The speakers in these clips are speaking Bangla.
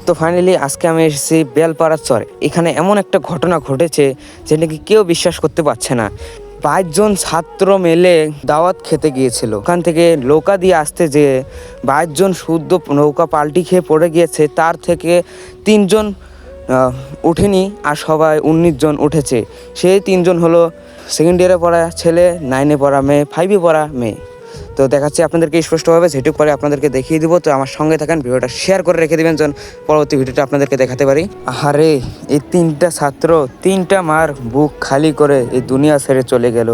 তো ফাইনালি আজকে আমি এসেছি বেলপাড়ার চরে। এখানে এমন একটা ঘটনা ঘটেছে যে নাকি কেউ বিশ্বাস করতে পারছে না। 5 জন ছাত্র মিলে দাওয়াত খেতে গিয়েছিল। ওখান থেকে নৌকা দিয়ে আসতে যেয়ে 22 জন শুদ্ধ নৌকা পাল্টি খেয়ে পড়ে গিয়েছে। তার থেকে 3 জন উঠেনি, আর সবাই 19 জন উঠেছে। সেই 3 জন হলো সেকেন্ড ইয়ারে পড়া ছেলে, 9-এ পড়া মেয়ে, 5-এ পড়া মেয়ে। তো দেখাচ্ছি আপনাদেরকে স্পষ্টভাবে, যেটুকু পরে আপনাদেরকে দেখিয়ে দিব। তো আমার সঙ্গে থাকেন, ভিডিওটা শেয়ার করে রেখে দেবেন যেন পরবর্তী ভিডিওটা আপনাদেরকে দেখাতে পারি। আরে এই 3টা ছাত্র 3টা মার বুক খালি করে এই দুনিয়া ছেড়ে চলে গেল।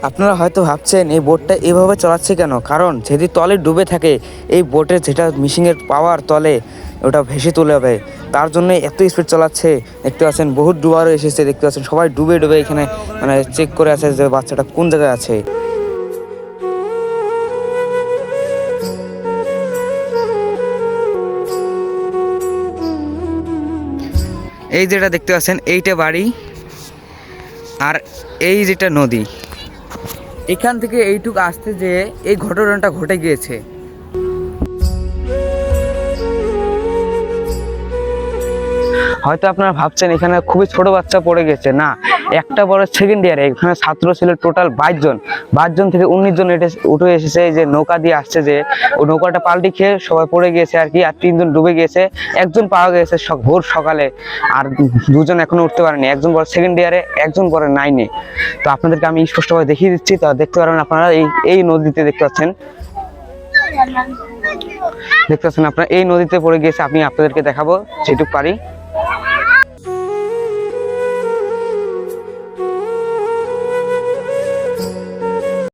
আপনারা হয়তো ভাবছেন এই বোটটা এভাবে চলাচ্ছে কেন, কারণ যদি তলে ডুবে থাকে এই বোটের যেটা মিশিংয়ের পাওয়ার তলে ওটা ভেসে তুলে হবে, তার জন্য এত স্পিড চালাচ্ছে। দেখতে পাচ্ছেন বহুত ডুবারও এসেছে, দেখতে পাচ্ছেন সবাই ডুবে ডুবে এখানে মানে চেক করে আছে যে বাচ্চাটা কোন জায়গায় আছে। এই যেটা দেখতে পাচ্ছেন এইটা বাড়ি, আর এই যেটা নদী। এখান থেকে এইটুকু আসতে যে এই ঘটনাটা ঘটে গিয়েছে। হয়তো আপনারা ভাবছেন এখানে খুবই ছোট বাচ্চা পড়ে গেছে, না, একটা বড় সেকেন্ড ইয়ারে এখানে ছাত্র ছিল টোটাল 22 জন থেকে 19 জন উঠে এসেছে। এই যে নৌকা দিয়ে আসছে, যে ও নৌকাটা পাল্টি খেয়ে সবাই পড়ে গিয়েছে আর কি, আর 3 জন ডুবে গিয়েছে। একজন পাওয়া গেছে ভোর সকালে, আর 2 জন এখনো উঠতে পারেনি। একজন বড় সেকেন্ড ইয়ারে, একজন বড় 9-এ। তো আপনাদেরকে আমি স্পষ্টভাবে দেখিয়ে দিচ্ছি, তো দেখতে পারবেন আপনারা। এই নদীতে দেখতে পাচ্ছেন আপনারা এই নদীতে পড়ে গিয়েছে। আমি আপনাদেরকে দেখাবো যেটুকু পারি।